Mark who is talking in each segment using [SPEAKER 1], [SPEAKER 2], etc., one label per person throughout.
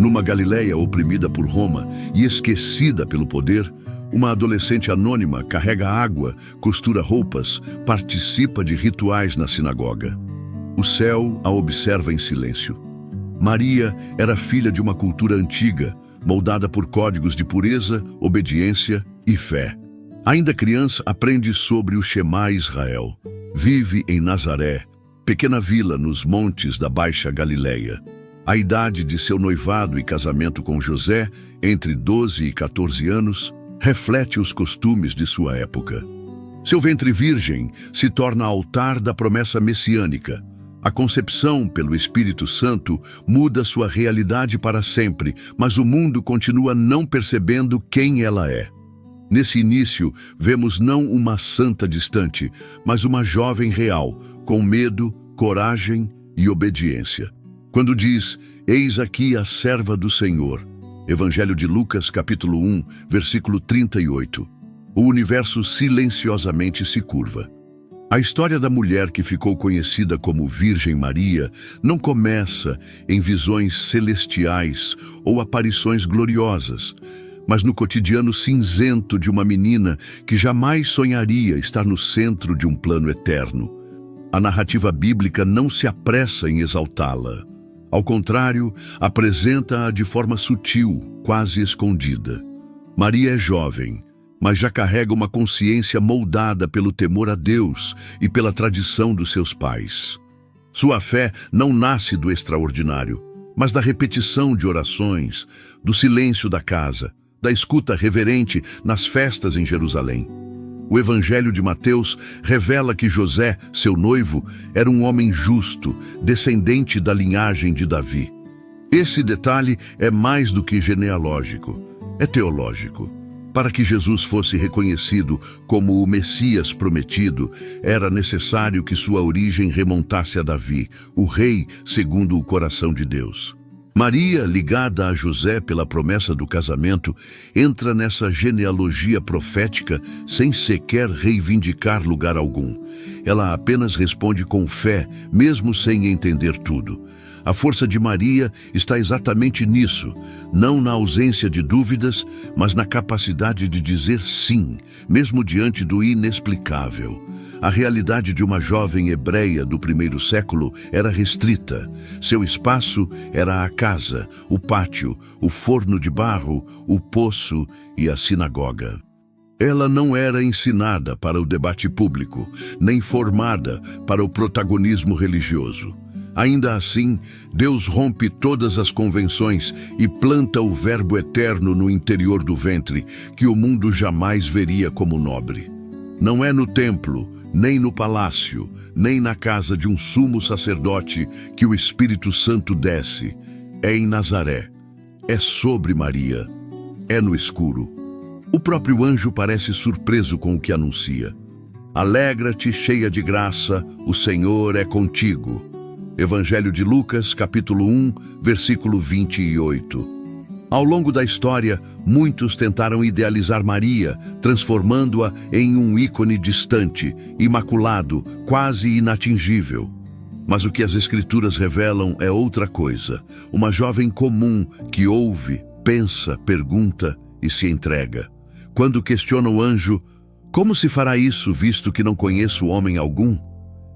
[SPEAKER 1] Numa Galileia oprimida por Roma e esquecida pelo poder, uma adolescente anônima carrega água, costura roupas, participa de rituais na sinagoga. O céu a observa em silêncio. Maria era filha de uma cultura antiga, moldada por códigos de pureza, obediência e fé. Ainda criança, aprende sobre o Shema Israel. Vive em Nazaré, pequena vila nos montes da Baixa Galileia. A idade de seu noivado e casamento com José, entre 12 e 14 anos, reflete os costumes de sua época. Seu ventre virgem se torna altar da promessa messiânica. A concepção pelo Espírito Santo muda sua realidade para sempre, mas o mundo continua não percebendo quem ela é. Nesse início, vemos não uma santa distante, mas uma jovem real, com medo, coragem e obediência. Quando diz, eis aqui a serva do Senhor, Evangelho de Lucas, capítulo 1, versículo 38. O universo silenciosamente se curva. A história da mulher que ficou conhecida como Virgem Maria não começa em visões celestiais ou aparições gloriosas, mas no cotidiano cinzento de uma menina que jamais sonharia estar no centro de um plano eterno. A narrativa bíblica não se apressa em exaltá-la. Ao contrário, apresenta-a de forma sutil, quase escondida. Maria é jovem, mas já carrega uma consciência moldada pelo temor a Deus e pela tradição dos seus pais. Sua fé não nasce do extraordinário, mas da repetição de orações, do silêncio da casa, da escuta reverente nas festas em Jerusalém. O Evangelho de Mateus revela que José, seu noivo, era um homem justo, descendente da linhagem de Davi. Esse detalhe é mais do que genealógico, é teológico. Para que Jesus fosse reconhecido como o Messias prometido, era necessário que sua origem remontasse a Davi, o rei segundo o coração de Deus. Maria, ligada a José pela promessa do casamento, entra nessa genealogia profética sem sequer reivindicar lugar algum. Ela apenas responde com fé, mesmo sem entender tudo. A força de Maria está exatamente nisso, não na ausência de dúvidas, mas na capacidade de dizer sim, mesmo diante do inexplicável. A realidade de uma jovem hebreia do primeiro século era restrita. Seu espaço era a casa, o pátio, o forno de barro, o poço e a sinagoga. Ela não era ensinada para o debate público, nem formada para o protagonismo religioso. Ainda assim, Deus rompe todas as convenções e planta o Verbo eterno no interior do ventre, que o mundo jamais veria como nobre. Não é no templo, nem no palácio, nem na casa de um sumo sacerdote que o Espírito Santo desce. É em Nazaré. É sobre Maria. É no escuro. O próprio anjo parece surpreso com o que anuncia. Alegra-te, cheia de graça, o Senhor é contigo. Evangelho de Lucas, capítulo 1, versículo 28. Ao longo da história, muitos tentaram idealizar Maria, transformando-a em um ícone distante, imaculado, quase inatingível. Mas o que as Escrituras revelam é outra coisa. Uma jovem comum que ouve, pensa, pergunta e se entrega. Quando questiona o anjo, como se fará isso, visto que não conheço homem algum?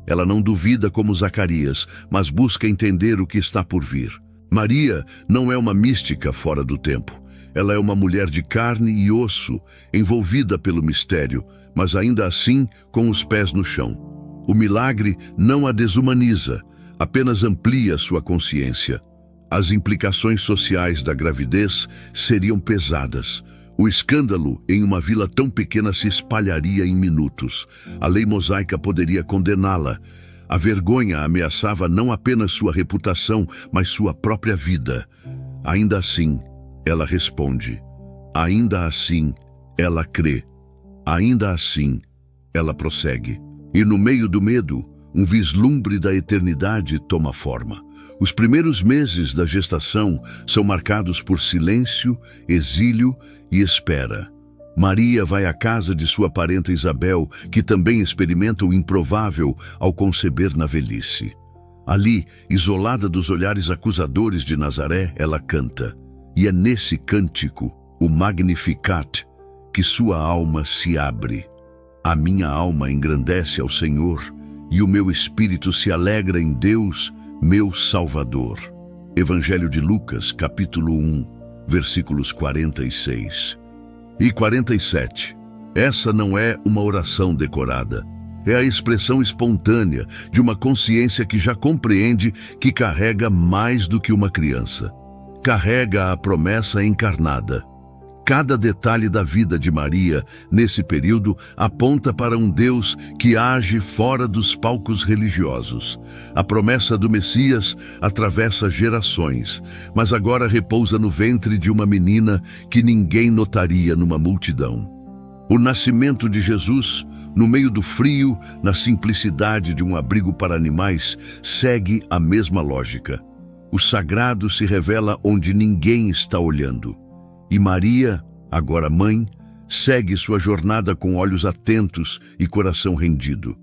[SPEAKER 1] Ela não duvida como Zacarias, mas busca entender o que está por vir. Maria não é uma mística fora do tempo. Ela é uma mulher de carne e osso, envolvida pelo mistério, mas ainda assim com os pés no chão. O milagre não a desumaniza, apenas amplia sua consciência. As implicações sociais da gravidez seriam pesadas. O escândalo em uma vila tão pequena se espalharia em minutos. A lei mosaica poderia condená-la. A vergonha ameaçava não apenas sua reputação, mas sua própria vida. Ainda assim, ela responde. Ainda assim, ela crê. Ainda assim, ela prossegue. E no meio do medo, um vislumbre da eternidade toma forma. Os primeiros meses da gestação são marcados por silêncio, exílio e espera. Maria vai à casa de sua parenta Isabel, que também experimenta o improvável ao conceber na velhice. Ali, isolada dos olhares acusadores de Nazaré, ela canta. E é nesse cântico, o Magnificat, que sua alma se abre. A minha alma engrandece ao Senhor, e o meu espírito se alegra em Deus, meu Salvador. Evangelho de Lucas, capítulo 1, versículos 46 e 47. Essa não é uma oração decorada. É a expressão espontânea de uma consciência que já compreende que carrega mais do que uma criança. Carrega a promessa encarnada. Cada detalhe da vida de Maria, nesse período, aponta para um Deus que age fora dos palcos religiosos. A promessa do Messias atravessa gerações, mas agora repousa no ventre de uma menina que ninguém notaria numa multidão. O nascimento de Jesus, no meio do frio, na simplicidade de um abrigo para animais, segue a mesma lógica. O sagrado se revela onde ninguém está olhando. E Maria, agora mãe, segue sua jornada com olhos atentos e coração rendido.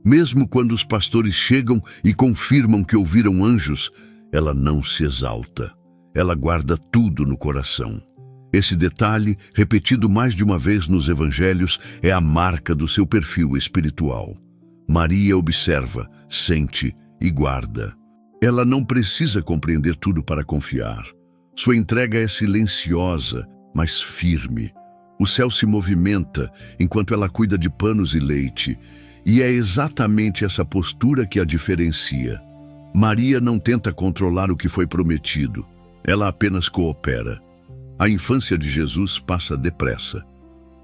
[SPEAKER 1] Mesmo quando os pastores chegam e confirmam que ouviram anjos, ela não se exalta. Ela guarda tudo no coração. Esse detalhe, repetido mais de uma vez nos evangelhos, é a marca do seu perfil espiritual. Maria observa, sente e guarda. Ela não precisa compreender tudo para confiar. Sua entrega é silenciosa, mas firme. O céu se movimenta enquanto ela cuida de panos e leite, e é exatamente essa postura que a diferencia. Maria não tenta controlar o que foi prometido, ela apenas coopera. A infância de Jesus passa depressa.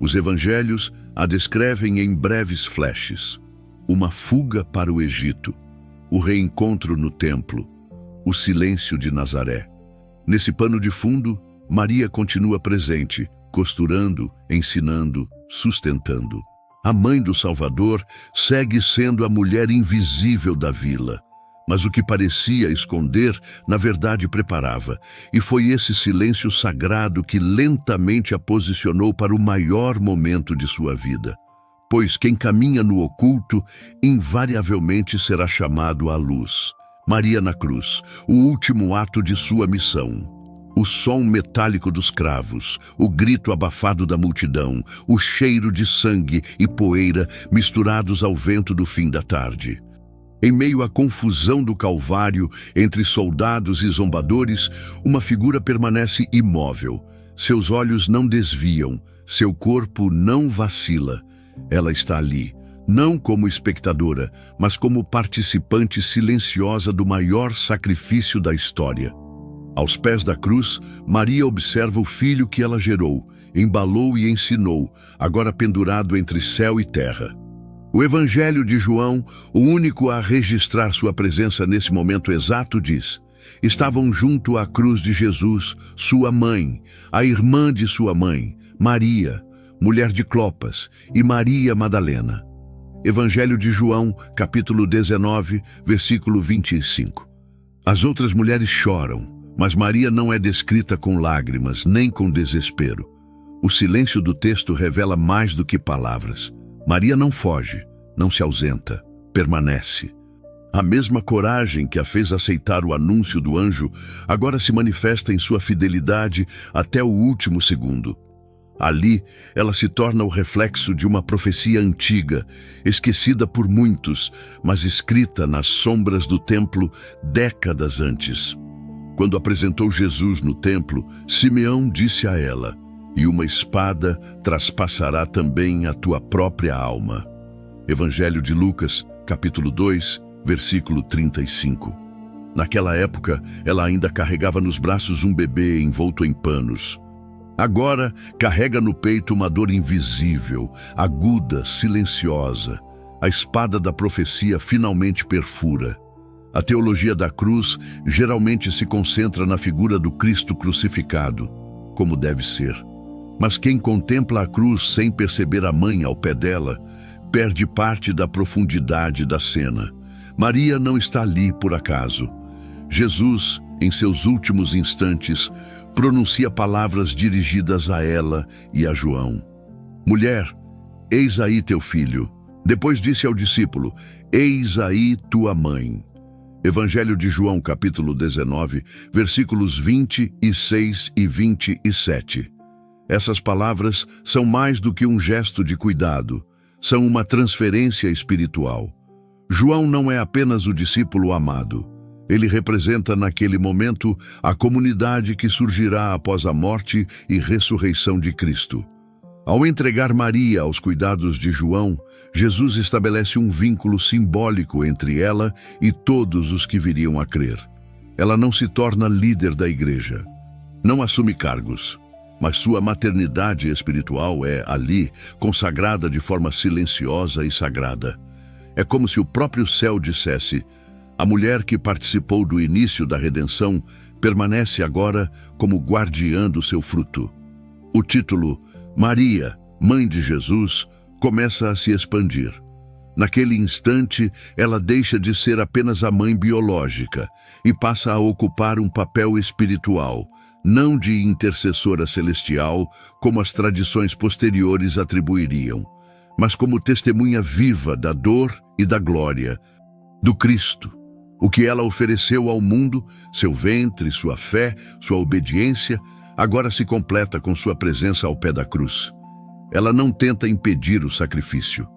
[SPEAKER 1] Os evangelhos a descrevem em breves flashes. Uma fuga para o Egito, o reencontro no templo, o silêncio de Nazaré. Nesse pano de fundo, Maria continua presente, costurando, ensinando, sustentando. A mãe do Salvador segue sendo a mulher invisível da vila. Mas o que parecia esconder, na verdade preparava. E foi esse silêncio sagrado que lentamente a posicionou para o maior momento de sua vida. Pois quem caminha no oculto, invariavelmente será chamado à luz. Maria na cruz, o último ato de sua missão. O som metálico dos cravos, o grito abafado da multidão, o cheiro de sangue e poeira misturados ao vento do fim da tarde. Em meio à confusão do Calvário, entre soldados e zombadores, uma figura permanece imóvel. Seus olhos não desviam, seu corpo não vacila. Ela está ali, não como espectadora, mas como participante silenciosa do maior sacrifício da história. Aos pés da cruz, Maria observa o filho que ela gerou, embalou e ensinou, agora pendurado entre céu e terra. O Evangelho de João, o único a registrar sua presença nesse momento exato, diz: estavam junto à cruz de Jesus, sua mãe, a irmã de sua mãe, Maria, mulher de Clopas, e Maria Madalena. Evangelho de João, capítulo 19, versículo 25. As outras mulheres choram, mas Maria não é descrita com lágrimas, nem com desespero. O silêncio do texto revela mais do que palavras. Maria não foge, não se ausenta, permanece. A mesma coragem que a fez aceitar o anúncio do anjo agora se manifesta em sua fidelidade até o último segundo. Ali, ela se torna o reflexo de uma profecia antiga, esquecida por muitos, mas escrita nas sombras do templo décadas antes. Quando apresentou Jesus no templo, Simeão disse a ela: e uma espada traspassará também a tua própria alma. Evangelho de Lucas, capítulo 2, versículo 35. Naquela época, ela ainda carregava nos braços um bebê envolto em panos. Agora, carrega no peito uma dor invisível, aguda, silenciosa. A espada da profecia finalmente perfura. A teologia da cruz geralmente se concentra na figura do Cristo crucificado, como deve ser. Mas quem contempla a cruz sem perceber a mãe ao pé dela, perde parte da profundidade da cena. Maria não está ali por acaso. Jesus, em seus últimos instantes, pronuncia palavras dirigidas a ela e a João. Mulher, eis aí teu filho. Depois disse ao discípulo: eis aí tua mãe. Evangelho de João, capítulo 19, versículos 26 e 27. Essas palavras são mais do que um gesto de cuidado, são uma transferência espiritual. João não é apenas o discípulo amado. Ele representa naquele momento a comunidade que surgirá após a morte e ressurreição de Cristo. Ao entregar Maria aos cuidados de João, Jesus estabelece um vínculo simbólico entre ela e todos os que viriam a crer. Ela não se torna líder da igreja, não assume cargos, mas sua maternidade espiritual é, ali, consagrada de forma silenciosa e sagrada. É como se o próprio céu dissesse: a mulher que participou do início da redenção permanece agora como guardiã do seu fruto. O título Maria, Mãe de Jesus, começa a se expandir. Naquele instante, ela deixa de ser apenas a mãe biológica e passa a ocupar um papel espiritual, não de intercessora celestial, como as tradições posteriores atribuiriam, mas como testemunha viva da dor e da glória do Cristo. O que ela ofereceu ao mundo, seu ventre, sua fé, sua obediência, agora se completa com sua presença ao pé da cruz. Ela não tenta impedir o sacrifício,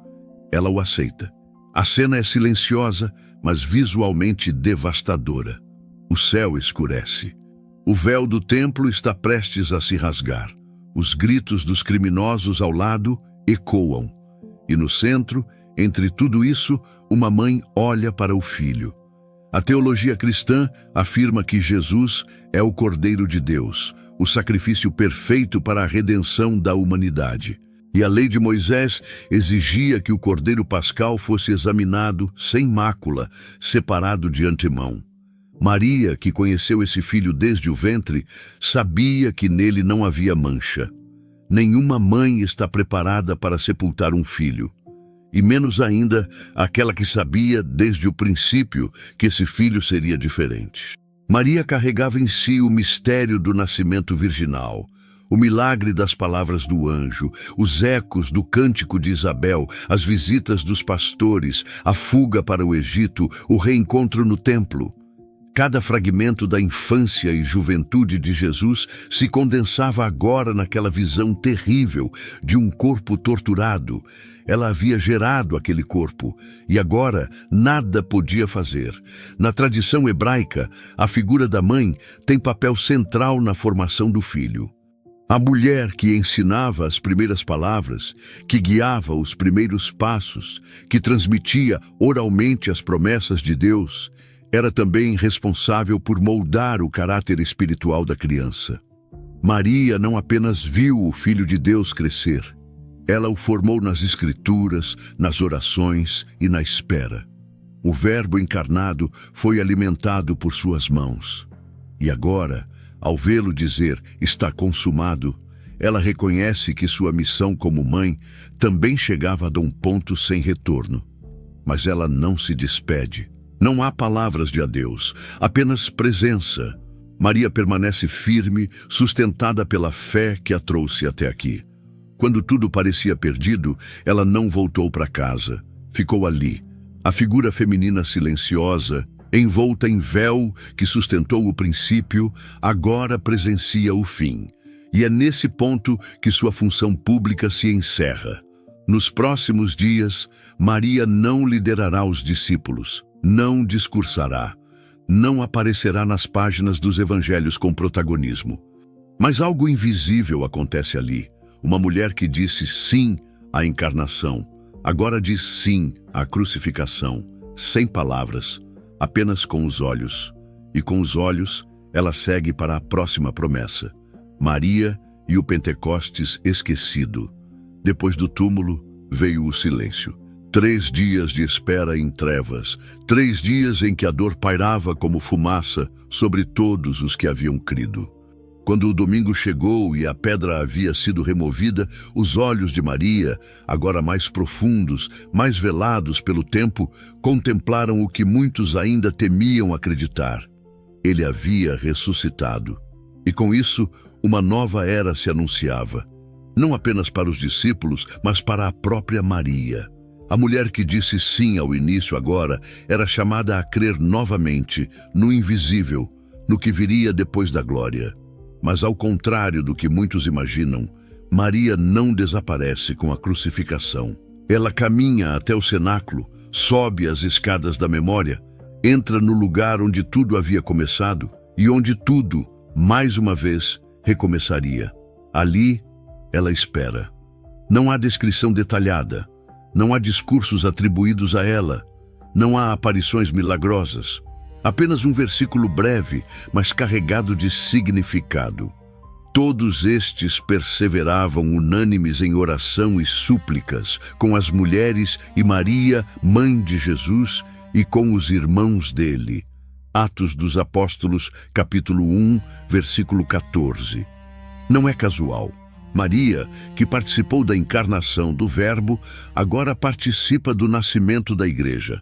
[SPEAKER 1] ela o aceita. A cena é silenciosa, mas visualmente devastadora. O céu escurece. O véu do templo está prestes a se rasgar. Os gritos dos criminosos ao lado ecoam. E no centro, entre tudo isso, uma mãe olha para o filho. A teologia cristã afirma que Jesus é o Cordeiro de Deus, o sacrifício perfeito para a redenção da humanidade. E a lei de Moisés exigia que o Cordeiro Pascal fosse examinado sem mácula, separado de antemão. Maria, que conheceu esse filho desde o ventre, sabia que nele não havia mancha. Nenhuma mãe está preparada para sepultar um filho. E menos ainda aquela que sabia desde o princípio que esse filho seria diferente. Maria carregava em si o mistério do nascimento virginal, o milagre das palavras do anjo, os ecos do cântico de Isabel, as visitas dos pastores, a fuga para o Egito, o reencontro no templo. Cada fragmento da infância e juventude de Jesus se condensava agora naquela visão terrível de um corpo torturado. Ela havia gerado aquele corpo e agora nada podia fazer. Na tradição hebraica, a figura da mãe tem papel central na formação do filho. A mulher que ensinava as primeiras palavras, que guiava os primeiros passos, que transmitia oralmente as promessas de Deus, era também responsável por moldar o caráter espiritual da criança. Maria não apenas viu o Filho de Deus crescer, ela o formou nas Escrituras, nas orações e na espera. O Verbo encarnado foi alimentado por suas mãos. E agora, ao vê-lo dizer, está consumado, ela reconhece que sua missão como mãe também chegava a um ponto sem retorno. Mas ela não se despede. Não há palavras de adeus, apenas presença. Maria permanece firme, sustentada pela fé que a trouxe até aqui. Quando tudo parecia perdido, ela não voltou para casa. Ficou ali, a figura feminina silenciosa, envolta em véu que sustentou o princípio, agora presencia o fim. E é nesse ponto que sua função pública se encerra. Nos próximos dias, Maria não liderará os discípulos. Não discursará, não aparecerá nas páginas dos evangelhos com protagonismo. Mas algo invisível acontece ali. Uma mulher que disse sim à encarnação, agora diz sim à crucificação, sem palavras, apenas com os olhos. E com os olhos, ela segue para a próxima promessa. Maria e o Pentecostes esquecido. Depois do túmulo, veio o silêncio. 3 dias de espera em trevas, 3 dias em que a dor pairava como fumaça sobre todos os que haviam crido. Quando o domingo chegou e a pedra havia sido removida, os olhos de Maria, agora mais profundos, mais velados pelo tempo, contemplaram o que muitos ainda temiam acreditar. Ele havia ressuscitado. E com isso, uma nova era se anunciava. Não apenas para os discípulos, mas para a própria Maria. A mulher que disse sim ao início agora era chamada a crer novamente no invisível, no que viria depois da glória. Mas ao contrário do que muitos imaginam, Maria não desaparece com a crucificação. Ela caminha até o cenáculo, sobe as escadas da memória, entra no lugar onde tudo havia começado e onde tudo, mais uma vez, recomeçaria. Ali, ela espera. Não há descrição detalhada. Não há discursos atribuídos a ela, não há aparições milagrosas, apenas um versículo breve, mas carregado de significado. Todos estes perseveravam unânimes em oração e súplicas, com as mulheres e Maria, mãe de Jesus, e com os irmãos dele. Atos dos Apóstolos, capítulo 1, versículo 14. Não é casual. Maria, que participou da encarnação do Verbo, agora participa do nascimento da Igreja.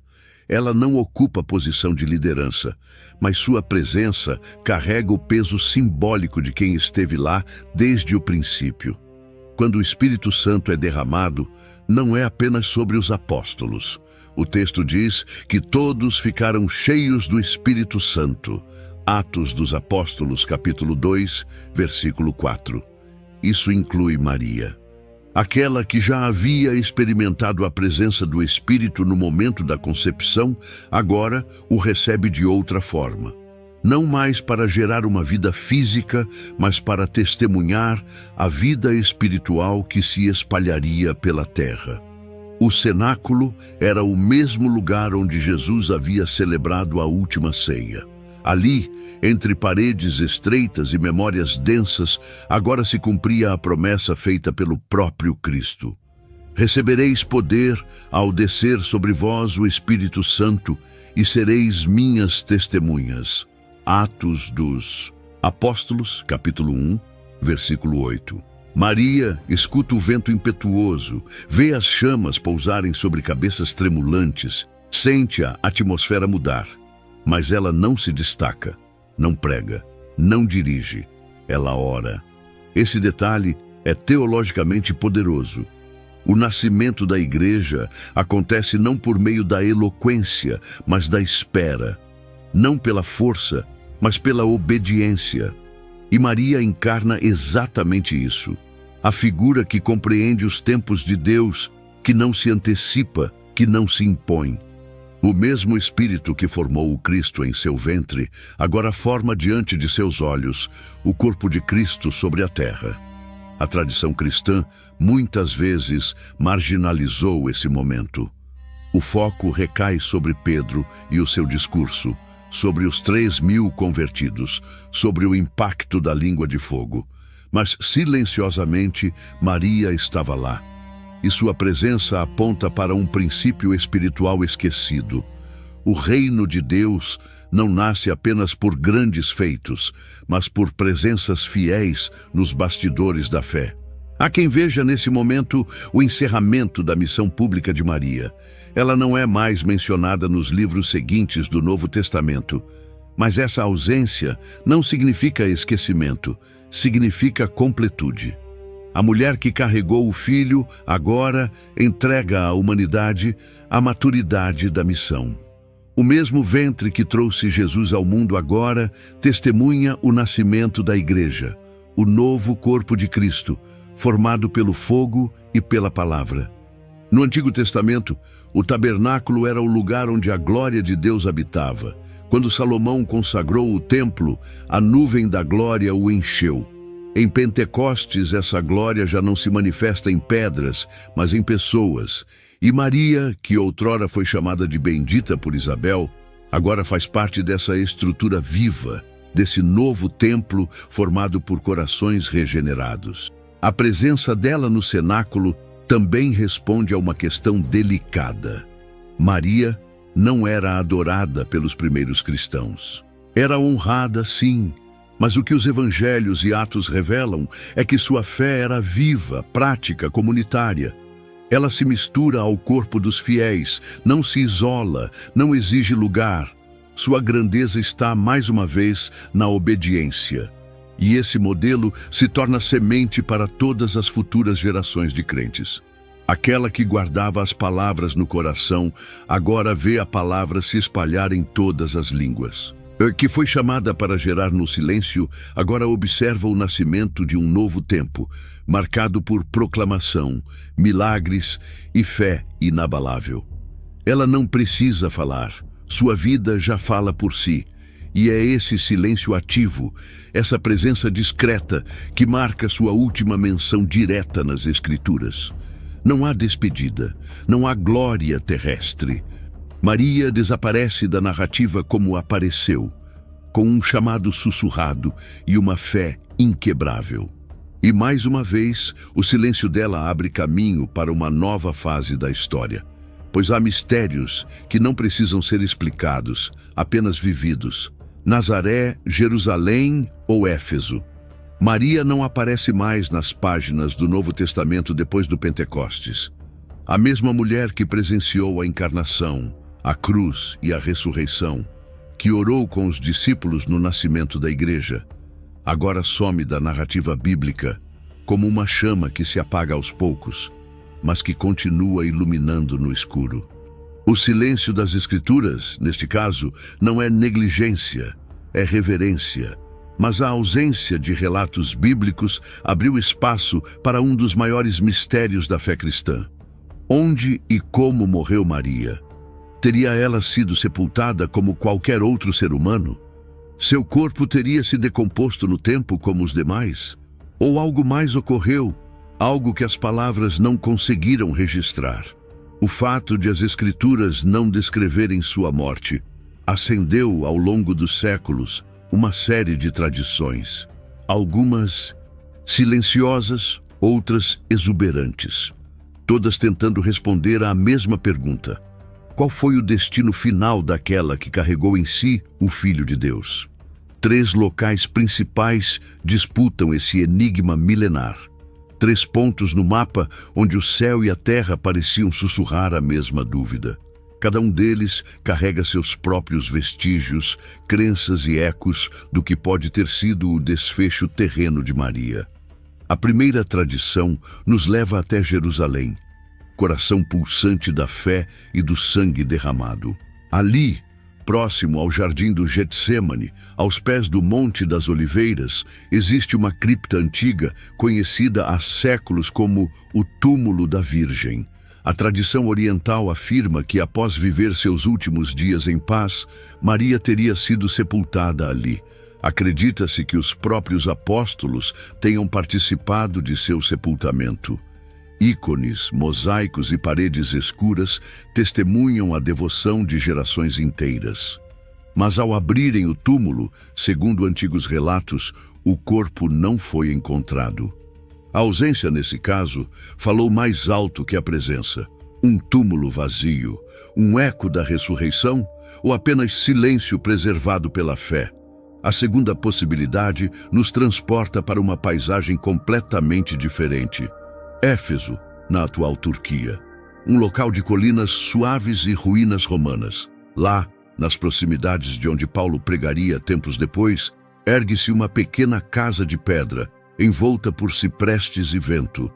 [SPEAKER 1] Ela não ocupa posição de liderança, mas sua presença carrega o peso simbólico de quem esteve lá desde o princípio. Quando o Espírito Santo é derramado, não é apenas sobre os apóstolos. O texto diz que todos ficaram cheios do Espírito Santo. Atos dos Apóstolos, capítulo 2, versículo 4. Isso inclui Maria, aquela que já havia experimentado a presença do Espírito no momento da concepção, agora o recebe de outra forma. Não mais para gerar uma vida física, mas para testemunhar a vida espiritual que se espalharia pela terra. O cenáculo era o mesmo lugar onde Jesus havia celebrado a última ceia. Ali, entre paredes estreitas e memórias densas, agora se cumpria a promessa feita pelo próprio Cristo. Recebereis poder ao descer sobre vós o Espírito Santo e sereis minhas testemunhas. Atos dos Apóstolos, capítulo 1, versículo 8. Maria escuta o vento impetuoso, vê as chamas pousarem sobre cabeças tremulantes, sente a atmosfera mudar. Mas ela não se destaca, não prega, não dirige, ela ora. Esse detalhe é teologicamente poderoso. O nascimento da Igreja acontece não por meio da eloquência, mas da espera. Não pela força, mas pela obediência. E Maria encarna exatamente isso. A figura que compreende os tempos de Deus, que não se antecipa, que não se impõe. O mesmo Espírito que formou o Cristo em seu ventre, agora forma diante de seus olhos o corpo de Cristo sobre a terra. A tradição cristã muitas vezes marginalizou esse momento. O foco recai sobre Pedro e o seu discurso, sobre os 3.000 convertidos, sobre o impacto da língua de fogo. Mas silenciosamente Maria estava lá. E sua presença aponta para um princípio espiritual esquecido. O reino de Deus não nasce apenas por grandes feitos, mas por presenças fiéis nos bastidores da fé. Há quem veja nesse momento o encerramento da missão pública de Maria. Ela não é mais mencionada nos livros seguintes do Novo Testamento, mas essa ausência não significa esquecimento, significa completude. A mulher que carregou o filho, agora, entrega à humanidade a maturidade da missão. O mesmo ventre que trouxe Jesus ao mundo agora testemunha o nascimento da Igreja, o novo corpo de Cristo, formado pelo fogo e pela palavra. No Antigo Testamento, o tabernáculo era o lugar onde a glória de Deus habitava. Quando Salomão consagrou o templo, a nuvem da glória o encheu. Em Pentecostes, essa glória já não se manifesta em pedras, mas em pessoas. E Maria, que outrora foi chamada de bendita por Isabel, agora faz parte dessa estrutura viva, desse novo templo formado por corações regenerados. A presença dela no cenáculo também responde a uma questão delicada. Maria não era adorada pelos primeiros cristãos. Era honrada, sim, mas o que os evangelhos e Atos revelam é que sua fé era viva, prática, comunitária. Ela se mistura ao corpo dos fiéis, não se isola, não exige lugar. Sua grandeza está, mais uma vez, na obediência. E esse modelo se torna semente para todas as futuras gerações de crentes. Aquela que guardava as palavras no coração, agora vê a palavra se espalhar em todas as línguas. Que foi chamada para gerar no silêncio, agora observa o nascimento de um novo tempo, marcado por proclamação, milagres e fé inabalável. Ela não precisa falar, sua vida já fala por si. E é esse silêncio ativo, essa presença discreta, que marca sua última menção direta nas Escrituras. Não há despedida, não há glória terrestre. Maria desaparece da narrativa como apareceu, com um chamado sussurrado e uma fé inquebrável. E mais uma vez, o silêncio dela abre caminho para uma nova fase da história, pois há mistérios que não precisam ser explicados, apenas vividos. Nazaré, Jerusalém ou Éfeso. Maria não aparece mais nas páginas do Novo Testamento depois do Pentecostes. A mesma mulher que presenciou a encarnação, a cruz e a ressurreição, que orou com os discípulos no nascimento da igreja, agora some da narrativa bíblica como uma chama que se apaga aos poucos, mas que continua iluminando no escuro. O silêncio das Escrituras, neste caso, não é negligência, é reverência. Mas a ausência de relatos bíblicos abriu espaço para um dos maiores mistérios da fé cristã. Onde e como morreu Maria? Teria ela sido sepultada como qualquer outro ser humano? Seu corpo teria se decomposto no tempo como os demais? Ou algo mais ocorreu, algo que as palavras não conseguiram registrar? O fato de as Escrituras não descreverem sua morte acendeu ao longo dos séculos uma série de tradições, algumas silenciosas, outras exuberantes, todas tentando responder à mesma pergunta: qual foi o destino final daquela que carregou em si o Filho de Deus? 3 locais principais disputam esse enigma milenar. 3 pontos no mapa onde o céu e a terra pareciam sussurrar a mesma dúvida. Cada um deles carrega seus próprios vestígios, crenças e ecos do que pode ter sido o desfecho terreno de Maria. A primeira tradição nos leva até Jerusalém, coração pulsante da fé e do sangue derramado. Ali, próximo ao jardim do Getsêmani, aos pés do Monte das Oliveiras, existe uma cripta antiga conhecida há séculos como o Túmulo da Virgem. A tradição oriental afirma que, após viver seus últimos dias em paz, Maria teria sido sepultada ali. Acredita-se que os próprios apóstolos tenham participado de seu sepultamento. Ícones, mosaicos e paredes escuras testemunham a devoção de gerações inteiras. Mas ao abrirem o túmulo, segundo antigos relatos, o corpo não foi encontrado. A ausência, nesse caso, falou mais alto que a presença. Um túmulo vazio, um eco da ressurreição ou apenas silêncio preservado pela fé? A segunda possibilidade nos transporta para uma paisagem completamente diferente. Éfeso, na atual Turquia, um local de colinas suaves e ruínas romanas. Lá, nas proximidades de onde Paulo pregaria tempos depois, ergue-se uma pequena casa de pedra, envolta por ciprestes e vento.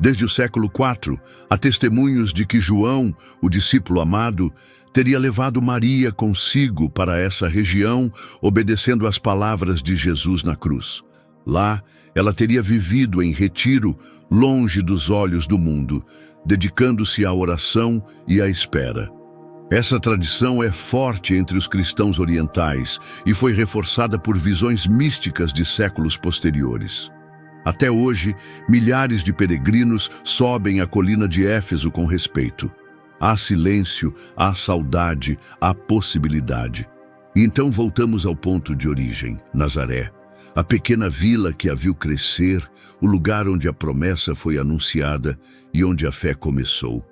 [SPEAKER 1] Desde o século IV, há testemunhos de que João, o discípulo amado, teria levado Maria consigo para essa região, obedecendo às palavras de Jesus na cruz. Lá, ela teria vivido em retiro, longe dos olhos do mundo, dedicando-se à oração e à espera. Essa tradição é forte entre os cristãos orientais e foi reforçada por visões místicas de séculos posteriores. Até hoje, milhares de peregrinos sobem a colina de Éfeso com respeito. Há silêncio, há saudade, há possibilidade. E então voltamos ao ponto de origem, Nazaré. A pequena vila que a viu crescer, o lugar onde a promessa foi anunciada e onde a fé começou.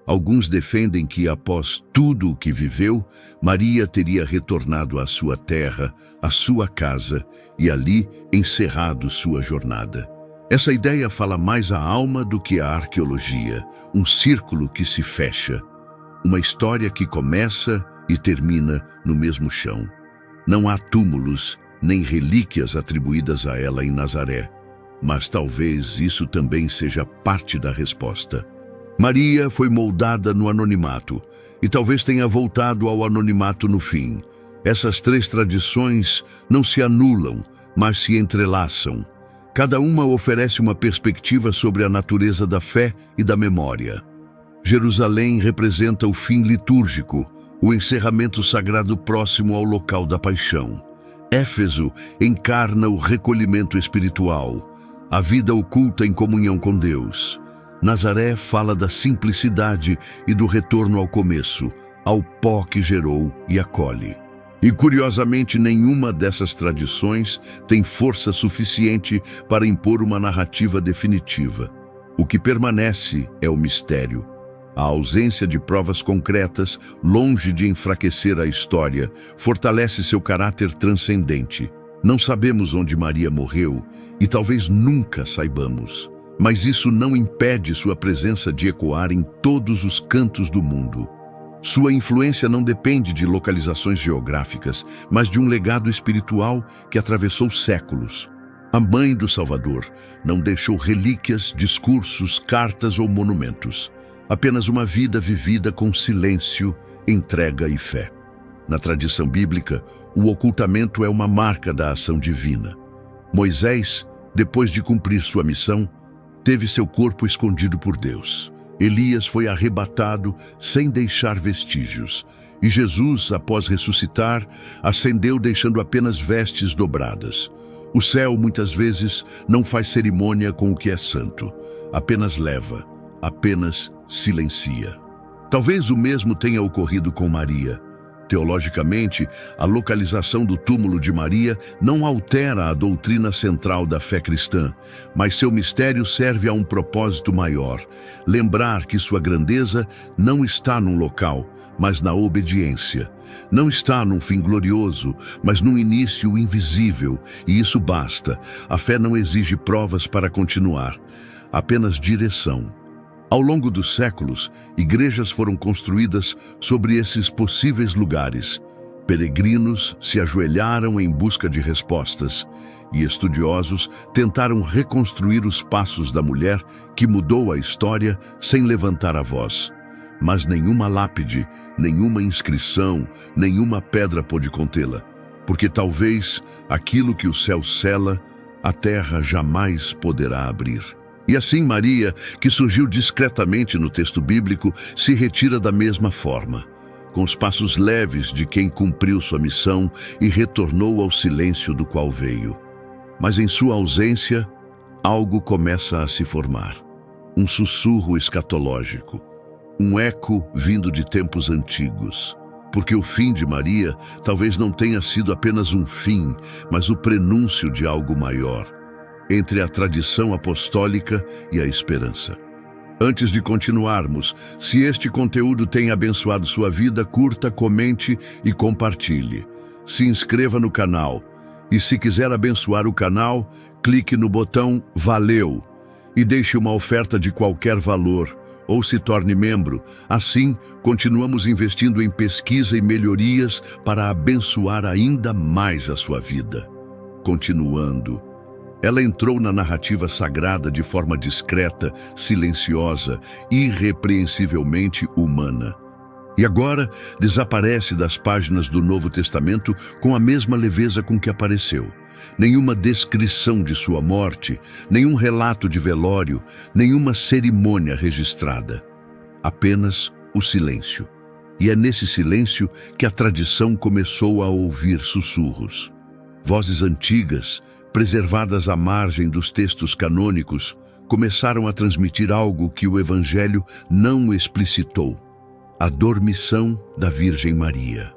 [SPEAKER 1] Alguns defendem que, após tudo o que viveu, Maria teria retornado à sua terra, à sua casa, e ali encerrado sua jornada. Essa ideia fala mais à alma do que à arqueologia, um círculo que se fecha, uma história que começa e termina no mesmo chão. Não há túmulos nem relíquias atribuídas a ela em Nazaré, mas talvez isso também seja parte da resposta. Maria foi moldada no anonimato e talvez tenha voltado ao anonimato no fim. Essas três tradições não se anulam, mas se entrelaçam. Cada uma oferece uma perspectiva sobre a natureza da fé e da memória. Jerusalém representa o fim litúrgico, o encerramento sagrado próximo ao local da paixão. Éfeso encarna o recolhimento espiritual, a vida oculta em comunhão com Deus. Nazaré fala da simplicidade e do retorno ao começo, ao pó que gerou e acolhe. E, curiosamente, nenhuma dessas tradições tem força suficiente para impor uma narrativa definitiva. O que permanece é o mistério. A ausência de provas concretas, longe de enfraquecer a história, fortalece seu caráter transcendente. Não sabemos onde Maria morreu e talvez nunca saibamos. Mas isso não impede sua presença de ecoar em todos os cantos do mundo. Sua influência não depende de localizações geográficas, mas de um legado espiritual que atravessou séculos. A mãe do Salvador não deixou relíquias, discursos, cartas ou monumentos. Apenas uma vida vivida com silêncio, entrega e fé. Na tradição bíblica, o ocultamento é uma marca da ação divina. Moisés, depois de cumprir sua missão, teve seu corpo escondido por Deus. Elias foi arrebatado sem deixar vestígios. E Jesus, após ressuscitar, ascendeu deixando apenas vestes dobradas. O céu, muitas vezes, não faz cerimônia com o que é santo. Apenas leva, apenas silencia. Talvez o mesmo tenha ocorrido com Maria. Teologicamente, a localização do túmulo de Maria não altera a doutrina central da fé cristã, mas seu mistério serve a um propósito maior: lembrar que sua grandeza não está num local, mas na obediência. Não está num fim glorioso, mas num início invisível, e isso basta. A fé não exige provas para continuar, apenas direção. Ao longo dos séculos, igrejas foram construídas sobre esses possíveis lugares. Peregrinos se ajoelharam em busca de respostas, e estudiosos tentaram reconstruir os passos da mulher que mudou a história sem levantar a voz. Mas nenhuma lápide, nenhuma inscrição, nenhuma pedra pôde contê-la, porque talvez aquilo que o céu cela, a terra jamais poderá abrir. E assim Maria, que surgiu discretamente no texto bíblico, se retira da mesma forma, com os passos leves de quem cumpriu sua missão e retornou ao silêncio do qual veio. Mas em sua ausência, algo começa a se formar. Um sussurro escatológico, um eco vindo de tempos antigos. Porque o fim de Maria talvez não tenha sido apenas um fim, mas o prenúncio de algo maior, entre a tradição apostólica e a esperança. Antes de continuarmos, se este conteúdo tem abençoado sua vida, curta, comente e compartilhe. Se inscreva no canal. E se quiser abençoar o canal, clique no botão Valeu e deixe uma oferta de qualquer valor, ou se torne membro. Assim, continuamos investindo em pesquisa e melhorias para abençoar ainda mais a sua vida. Continuando. Ela entrou na narrativa sagrada de forma discreta, silenciosa, irrepreensivelmente humana. E agora desaparece das páginas do Novo Testamento com a mesma leveza com que apareceu. Nenhuma descrição de sua morte, nenhum relato de velório, nenhuma cerimônia registrada. Apenas o silêncio. E é nesse silêncio que a tradição começou a ouvir sussurros. Vozes antigas, preservadas à margem dos textos canônicos, começaram a transmitir algo que o Evangelho não explicitou: a dormição da Virgem Maria.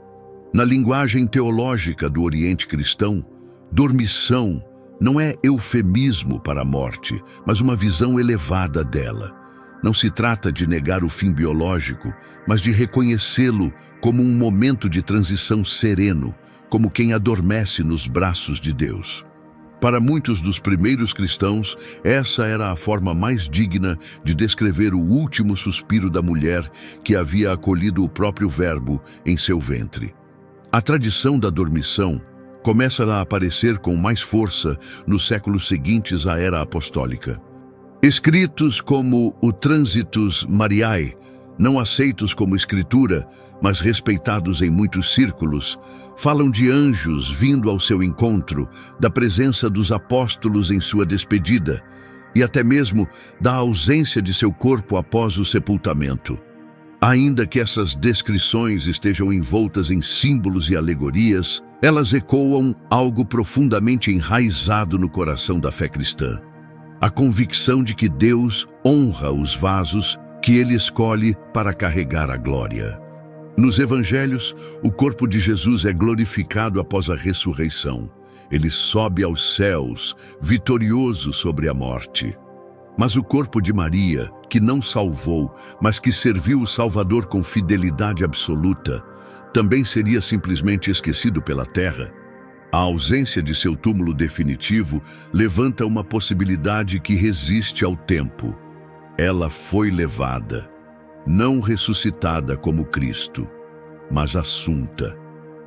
[SPEAKER 1] Na linguagem teológica do Oriente cristão, dormição não é eufemismo para a morte, mas uma visão elevada dela. Não se trata de negar o fim biológico, mas de reconhecê-lo como um momento de transição sereno, como quem adormece nos braços de Deus. Para muitos dos primeiros cristãos, essa era a forma mais digna de descrever o último suspiro da mulher que havia acolhido o próprio Verbo em seu ventre. A tradição da dormição começa a aparecer com mais força nos séculos seguintes à era apostólica. Escritos como o Transitus Mariae, não aceitos como escritura, mas respeitados em muitos círculos, falam de anjos vindo ao seu encontro, da presença dos apóstolos em sua despedida e até mesmo da ausência de seu corpo após o sepultamento. Ainda que essas descrições estejam envoltas em símbolos e alegorias, elas ecoam algo profundamente enraizado no coração da fé cristã: a convicção de que Deus honra os vasos que Ele escolhe para carregar a glória. Nos evangelhos, o corpo de Jesus é glorificado após a ressurreição. Ele sobe aos céus, vitorioso sobre a morte. Mas o corpo de Maria, que não salvou, mas que serviu o Salvador com fidelidade absoluta, também seria simplesmente esquecido pela terra. A ausência de seu túmulo definitivo levanta uma possibilidade que resiste ao tempo. Ela foi levada, não ressuscitada como Cristo, mas assunta,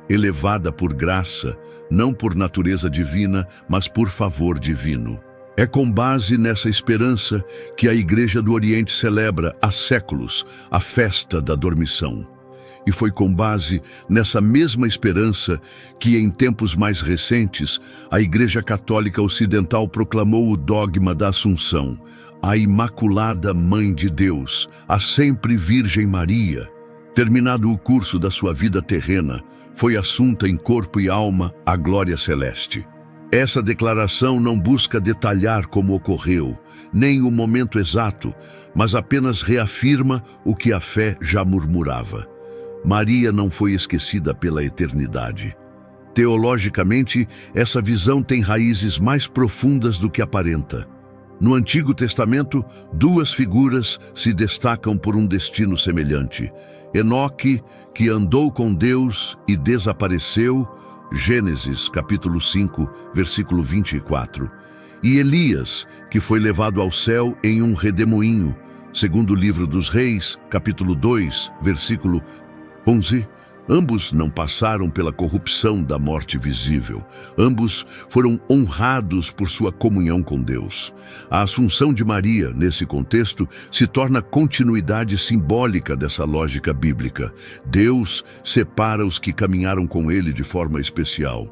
[SPEAKER 1] elevada por graça, não por natureza divina, mas por favor divino. É com base nessa esperança que a Igreja do Oriente celebra há séculos a festa da dormição. E foi com base nessa mesma esperança que, em tempos mais recentes, a Igreja Católica Ocidental proclamou o dogma da Assunção, a Imaculada Mãe de Deus, a sempre Virgem Maria. Terminado o curso da sua vida terrena, foi assunta em corpo e alma à glória celeste. Essa declaração não busca detalhar como ocorreu, nem o momento exato, mas apenas reafirma o que a fé já murmurava. Maria não foi esquecida pela eternidade. Teologicamente, essa visão tem raízes mais profundas do que aparenta. No Antigo Testamento, duas figuras se destacam por um destino semelhante: Enoque, que andou com Deus e desapareceu, Gênesis capítulo 5, versículo 24, e Elias, que foi levado ao céu em um redemoinho, segundo o livro dos Reis, capítulo 2, versículo 11. Ambos não passaram pela corrupção da morte visível. Ambos foram honrados por sua comunhão com Deus. A Assunção de Maria, nesse contexto, se torna continuidade simbólica dessa lógica bíblica. Deus separa os que caminharam com Ele de forma especial.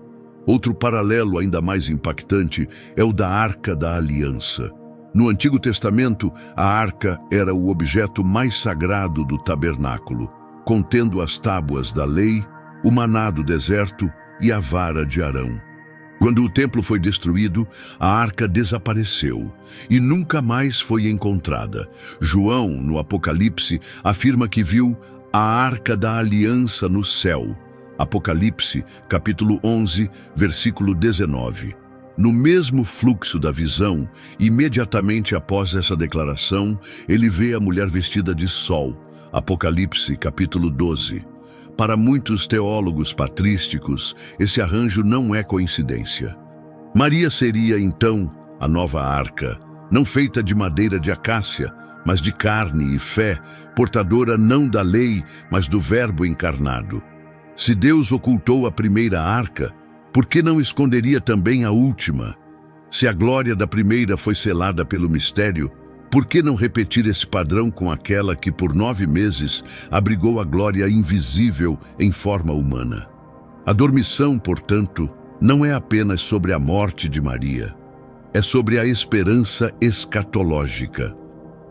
[SPEAKER 1] Outro paralelo ainda mais impactante é o da Arca da Aliança. No Antigo Testamento, a arca era o objeto mais sagrado do tabernáculo, contendo as tábuas da lei, o maná do deserto e a vara de Arão. Quando o templo foi destruído, a arca desapareceu e nunca mais foi encontrada. João, no Apocalipse, afirma que viu a Arca da Aliança no céu. Apocalipse, capítulo 11, versículo 19. No mesmo fluxo da visão, imediatamente após essa declaração, ele vê a mulher vestida de sol. Apocalipse, capítulo 12. Para muitos teólogos patrísticos, esse arranjo não é coincidência. Maria seria, então, a nova arca, não feita de madeira de acácia, mas de carne e fé, portadora não da lei, mas do Verbo encarnado. Se Deus ocultou a primeira arca, por que não esconderia também a última? Se a glória da primeira foi selada pelo mistério, por que não repetir esse padrão com aquela que por 9 meses abrigou a glória invisível em forma humana? A dormição, portanto, não é apenas sobre a morte de Maria. É sobre a esperança escatológica.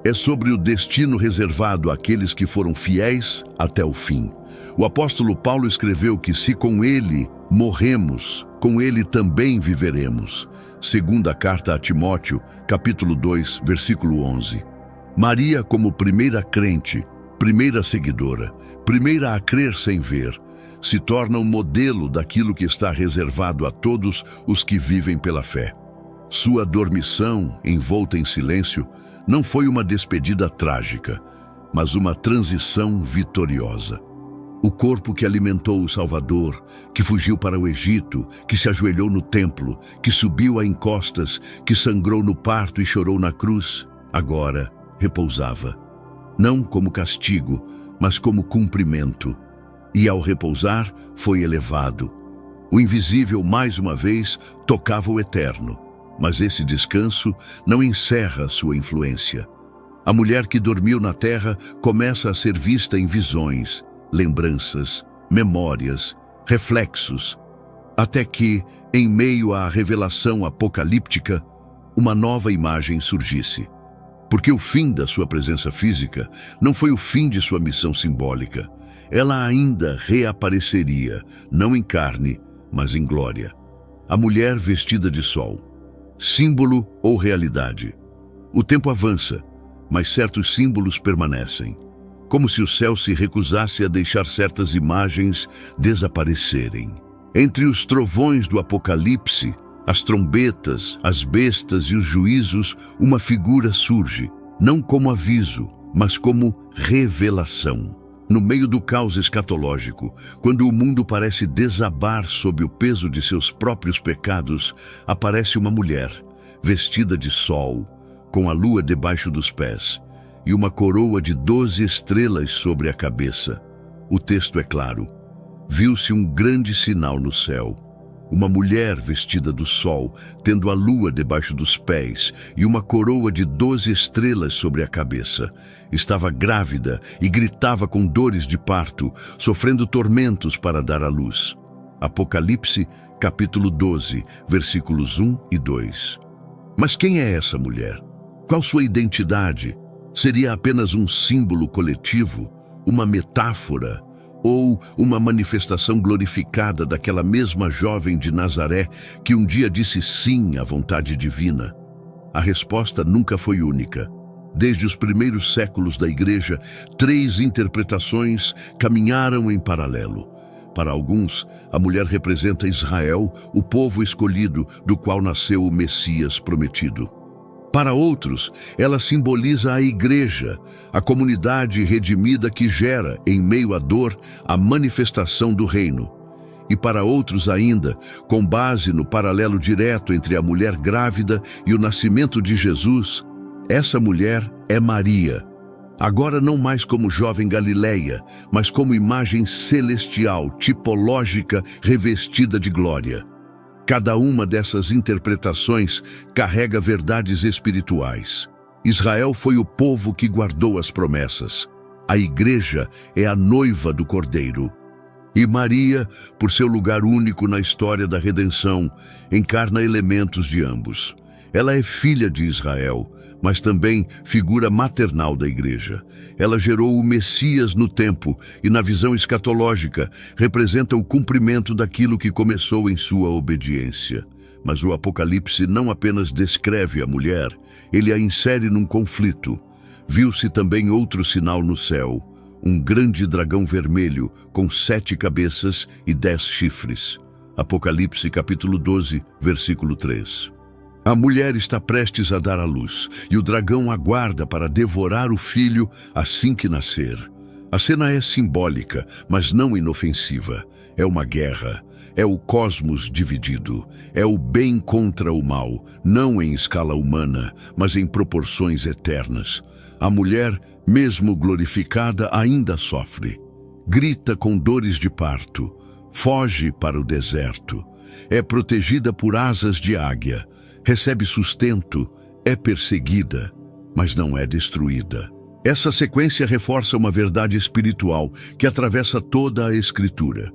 [SPEAKER 1] É sobre o destino reservado àqueles que foram fiéis até o fim. O apóstolo Paulo escreveu que se com ele morremos, com ele também viveremos. Segunda carta a Timóteo, capítulo 2, versículo 11. Maria, como primeira crente, primeira seguidora, primeira a crer sem ver, se torna um modelo daquilo que está reservado a todos os que vivem pela fé. Sua dormição, envolta em silêncio, não foi uma despedida trágica, mas uma transição vitoriosa. O corpo que alimentou o Salvador, que fugiu para o Egito, que se ajoelhou no templo, que subiu a encostas, que sangrou no parto e chorou na cruz, agora repousava. Não como castigo, mas como cumprimento. E ao repousar, foi elevado. O invisível, mais uma vez, tocava o eterno. Mas esse descanso não encerra sua influência. A mulher que dormiu na terra começa a ser vista em visões, lembranças, memórias, reflexos, até que, em meio à revelação apocalíptica, uma nova imagem surgisse. Porque o fim da sua presença física não foi o fim de sua missão simbólica. Ela ainda reapareceria, não em carne, mas em glória. A mulher vestida de sol. Símbolo ou realidade? O tempo avança, mas certos símbolos permanecem. Como se o céu se recusasse a deixar certas imagens desaparecerem. Entre os trovões do Apocalipse, as trombetas, as bestas e os juízos, uma figura surge, não como aviso, mas como revelação. No meio do caos escatológico, quando o mundo parece desabar sob o peso de seus próprios pecados, aparece uma mulher, vestida de sol, com a lua debaixo dos pés, e uma coroa de 12 estrelas sobre a cabeça. O texto é claro. Viu-se um grande sinal no céu. Uma mulher vestida do sol, tendo a lua debaixo dos pés e uma coroa de 12 estrelas sobre a cabeça. Estava grávida e gritava com dores de parto, sofrendo tormentos para dar à luz. Apocalipse, capítulo 12, versículos 1 e 2. Mas quem é essa mulher? Qual sua identidade? Seria apenas um símbolo coletivo? Uma metáfora? Ou uma manifestação glorificada daquela mesma jovem de Nazaré que um dia disse sim à vontade divina? A resposta nunca foi única. Desde os primeiros séculos da Igreja, 3 interpretações caminharam em paralelo. Para alguns, a mulher representa Israel, o povo escolhido, do qual nasceu o Messias prometido. Para outros, ela simboliza a Igreja, a comunidade redimida que gera, em meio à dor, a manifestação do reino. E para outros ainda, com base no paralelo direto entre a mulher grávida e o nascimento de Jesus, essa mulher é Maria. Agora não mais como jovem Galileia, mas como imagem celestial, tipológica, revestida de glória. Cada uma dessas interpretações carrega verdades espirituais. Israel foi o povo que guardou as promessas. A Igreja é a noiva do Cordeiro. E Maria, por seu lugar único na história da redenção, encarna elementos de ambos. Ela é filha de Israel, mas também figura maternal da Igreja. Ela gerou o Messias no tempo e, na visão escatológica, representa o cumprimento daquilo que começou em sua obediência. Mas o Apocalipse não apenas descreve a mulher, ele a insere num conflito. Viu-se também outro sinal no céu, um grande dragão vermelho com 7 cabeças e 10 chifres. Apocalipse capítulo 12, versículo 3. A mulher está prestes a dar à luz, e o dragão aguarda para devorar o filho assim que nascer. A cena é simbólica, mas não inofensiva. É uma guerra. É o cosmos dividido. É o bem contra o mal, não em escala humana, mas em proporções eternas. A mulher, mesmo glorificada, ainda sofre. Grita com dores de parto. Foge para o deserto. É protegida por asas de águia. Recebe sustento, é perseguida, mas não é destruída. Essa sequência reforça uma verdade espiritual que atravessa toda a Escritura.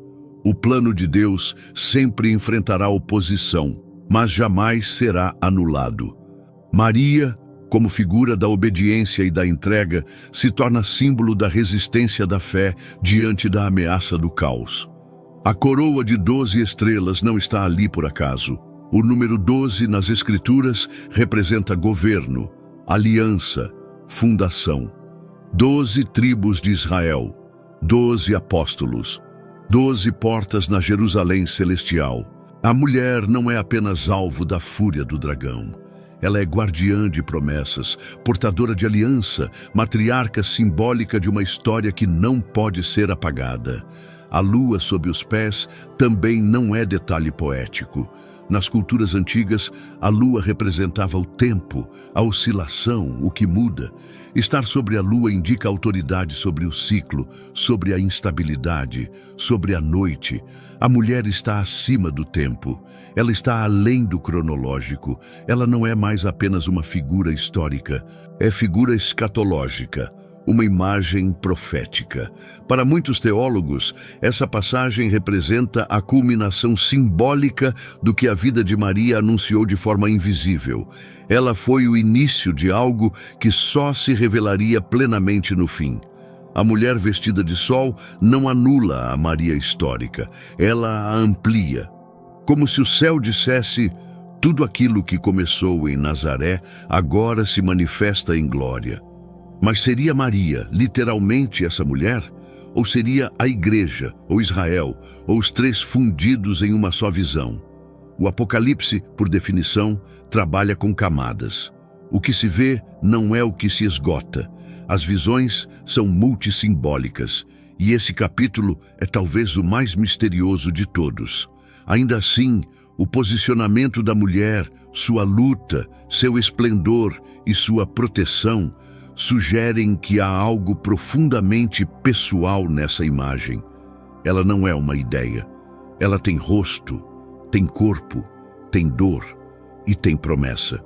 [SPEAKER 1] O plano de Deus sempre enfrentará oposição, mas jamais será anulado. Maria, como figura da obediência e da entrega, se torna símbolo da resistência da fé diante da ameaça do caos. A coroa de 12 estrelas não está ali por acaso. O número 12 nas Escrituras representa governo, aliança, fundação. 12 tribos de Israel, 12 apóstolos, 12 portas na Jerusalém celestial. A mulher não é apenas alvo da fúria do dragão. Ela é guardiã de promessas, portadora de aliança, matriarca simbólica de uma história que não pode ser apagada. A lua sob os pés também não é detalhe poético. Nas culturas antigas, a lua representava o tempo, a oscilação, o que muda. Estar sobre a lua indica autoridade sobre o ciclo, sobre a instabilidade, sobre a noite. A mulher está acima do tempo. Ela está além do cronológico. Ela não é mais apenas uma figura histórica, é figura escatológica. Uma imagem profética. Para muitos teólogos, essa passagem representa a culminação simbólica do que a vida de Maria anunciou de forma invisível. Ela foi o início de algo que só se revelaria plenamente no fim. A mulher vestida de sol não anula a Maria histórica, ela a amplia. Como se o céu dissesse: tudo aquilo que começou em Nazaré agora se manifesta em glória. Mas seria Maria, literalmente, essa mulher? Ou seria a igreja, ou Israel, ou os três fundidos em uma só visão? O Apocalipse, por definição, trabalha com camadas. O que se vê não é o que se esgota. As visões são multissimbólicas, e esse capítulo é talvez o mais misterioso de todos. Ainda assim, o posicionamento da mulher, sua luta, seu esplendor e sua proteção sugerem que há algo profundamente pessoal nessa imagem. Ela não é uma ideia. Ela tem rosto, tem corpo, tem dor e tem promessa.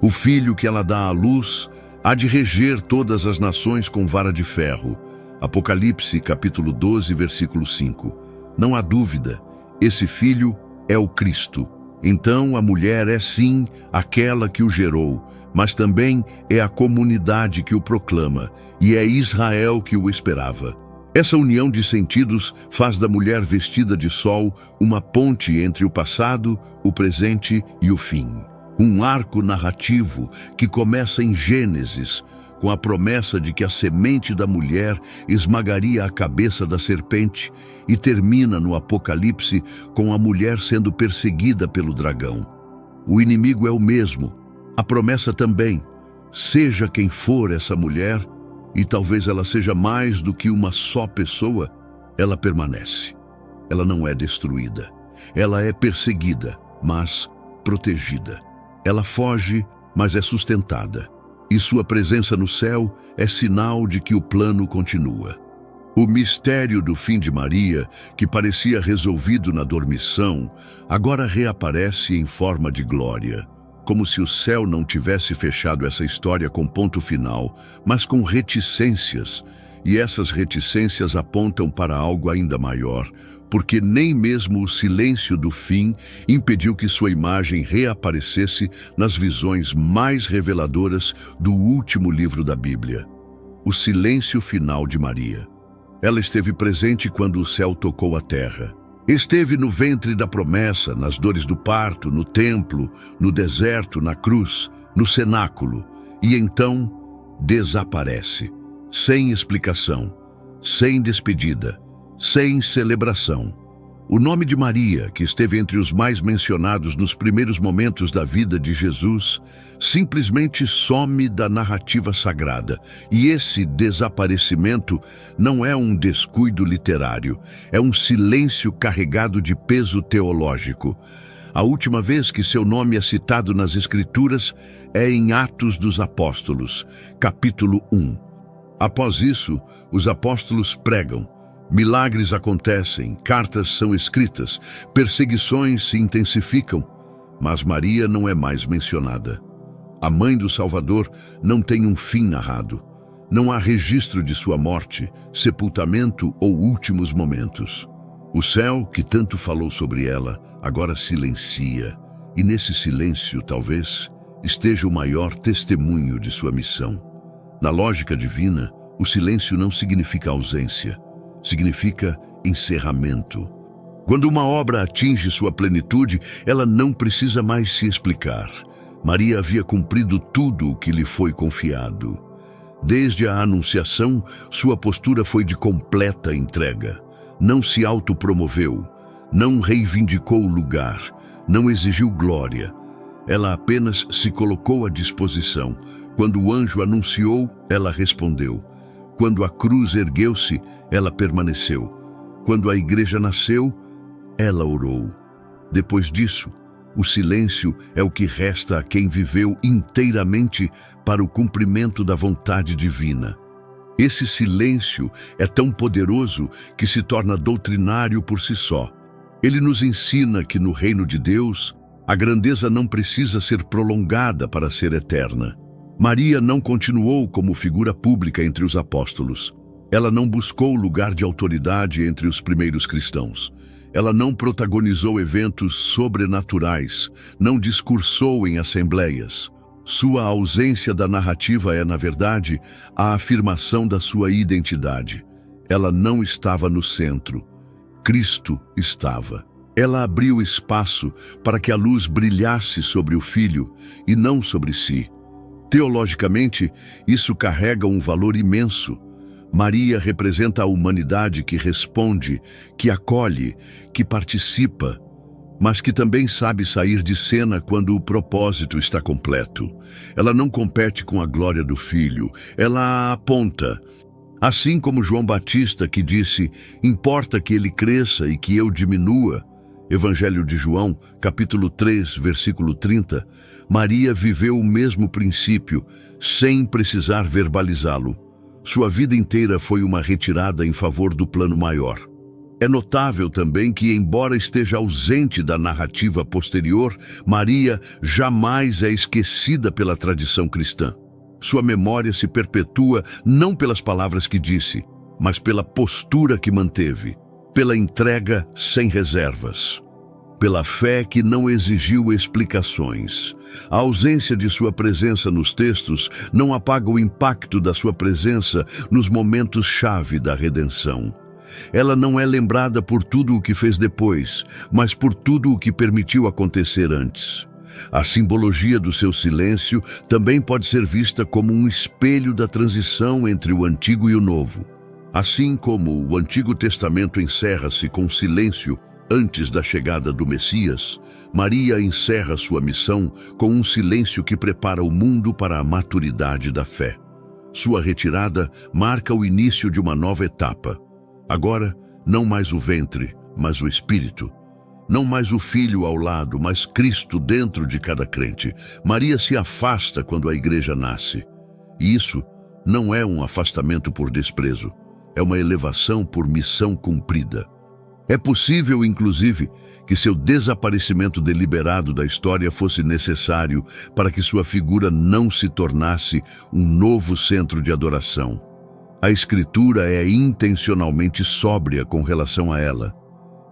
[SPEAKER 1] O filho que ela dá à luz há de reger todas as nações com vara de ferro. Apocalipse, capítulo 12, versículo 5. Não há dúvida, esse filho é o Cristo. Então a mulher é sim aquela que o gerou, mas também é a comunidade que o proclama, e é Israel que o esperava. Essa união de sentidos faz da mulher vestida de sol uma ponte entre o passado, o presente e o fim. Um arco narrativo que começa em Gênesis, com a promessa de que a semente da mulher esmagaria a cabeça da serpente, e termina no Apocalipse com a mulher sendo perseguida pelo dragão. O inimigo é o mesmo, a promessa também. Seja quem for essa mulher, e talvez ela seja mais do que uma só pessoa, ela permanece. Ela não é destruída. Ela é perseguida, mas protegida. Ela foge, mas é sustentada. E sua presença no céu é sinal de que o plano continua. O mistério do fim de Maria, que parecia resolvido na dormição, agora reaparece em forma de glória. Como se o céu não tivesse fechado essa história com ponto final, mas com reticências. E essas reticências apontam para algo ainda maior, porque nem mesmo o silêncio do fim impediu que sua imagem reaparecesse nas visões mais reveladoras do último livro da Bíblia. O silêncio final de Maria. Ela esteve presente quando o céu tocou a terra. Esteve no ventre da promessa, nas dores do parto, no templo, no deserto, na cruz, no cenáculo, e então desaparece, sem explicação, sem despedida, sem celebração. O nome de Maria, que esteve entre os mais mencionados nos primeiros momentos da vida de Jesus, simplesmente some da narrativa sagrada. E esse desaparecimento não é um descuido literário, é um silêncio carregado de peso teológico. A última vez que seu nome é citado nas Escrituras é em Atos dos Apóstolos, capítulo 1. Após isso, os apóstolos pregam. Milagres acontecem, cartas são escritas, perseguições se intensificam, mas Maria não é mais mencionada. A mãe do Salvador não tem um fim narrado. Não há registro de sua morte, sepultamento ou últimos momentos. O céu, que tanto falou sobre ela, agora silencia, e nesse silêncio, talvez, esteja o maior testemunho de sua missão. Na lógica divina, o silêncio não significa ausência. Significa encerramento. Quando uma obra atinge sua plenitude, ela não precisa mais se explicar. Maria havia cumprido tudo o que lhe foi confiado. Desde a anunciação, sua postura foi de completa entrega. Não se autopromoveu, não reivindicou o lugar, não exigiu glória. Ela apenas se colocou à disposição. Quando o anjo anunciou, ela respondeu. Quando a cruz ergueu-se, ela permaneceu. Quando a igreja nasceu, ela orou. Depois disso, O silêncio é o que resta a quem viveu inteiramente para o cumprimento da vontade divina. Esse silêncio é tão poderoso que se torna doutrinário por si só. Ele nos ensina que no reino de Deus, a grandeza não precisa ser prolongada para ser eterna. Maria não continuou como figura pública entre os apóstolos. Ela não buscou lugar de autoridade entre os primeiros cristãos. Ela não protagonizou eventos sobrenaturais, não discursou em assembleias. Sua ausência da narrativa é, na verdade, a afirmação da sua identidade. Ela não estava no centro. Cristo estava. Ela abriu espaço para que a luz brilhasse sobre o Filho e não sobre si. Teologicamente, isso carrega um valor imenso. Maria representa a humanidade que responde, que acolhe, que participa, mas que também sabe sair de cena quando o propósito está completo. Ela não compete com a glória do Filho, ela a aponta. Assim como João Batista, que disse: "Importa que ele cresça e que eu diminua", Evangelho de João, capítulo 3, versículo 30, Maria viveu o mesmo princípio, sem precisar verbalizá-lo. Sua vida inteira foi uma retirada em favor do plano maior. É notável também que, embora esteja ausente da narrativa posterior, Maria jamais é esquecida pela tradição cristã. Sua memória se perpetua não pelas palavras que disse, mas pela postura que manteve, pela entrega sem reservas, pela fé que não exigiu explicações. A ausência de sua presença nos textos não apaga o impacto da sua presença nos momentos-chave da redenção. Ela não é lembrada por tudo o que fez depois, mas por tudo o que permitiu acontecer antes. A simbologia do seu silêncio também pode ser vista como um espelho da transição entre o Antigo e o Novo. Assim como o Antigo Testamento encerra-se com silêncio antes da chegada do Messias, Maria encerra sua missão com um silêncio que prepara o mundo para a maturidade da fé. Sua retirada marca o início de uma nova etapa. Agora, não mais o ventre, mas o espírito. Não mais o Filho ao lado, mas Cristo dentro de cada crente. Maria se afasta quando a igreja nasce. E isso não é um afastamento por desprezo, é uma elevação por missão cumprida. É possível, inclusive, que seu desaparecimento deliberado da história fosse necessário para que sua figura não se tornasse um novo centro de adoração. A Escritura é intencionalmente sóbria com relação a ela.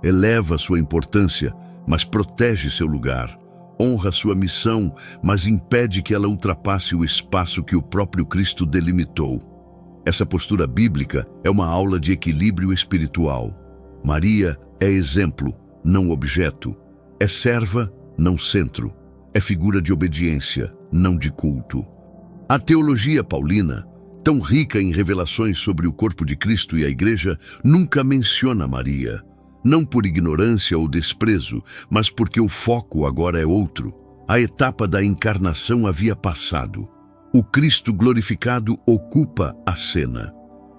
[SPEAKER 1] Eleva sua importância, mas protege seu lugar. Honra sua missão, mas impede que ela ultrapasse o espaço que o próprio Cristo delimitou. Essa postura bíblica é uma aula de equilíbrio espiritual. Maria é exemplo, não objeto. É serva, não centro. É figura de obediência, não de culto. A teologia paulina, tão rica em revelações sobre o corpo de Cristo e a Igreja, nunca menciona Maria. Não por ignorância ou desprezo, mas porque o foco agora é outro. A etapa da encarnação havia passado. O Cristo glorificado ocupa a cena.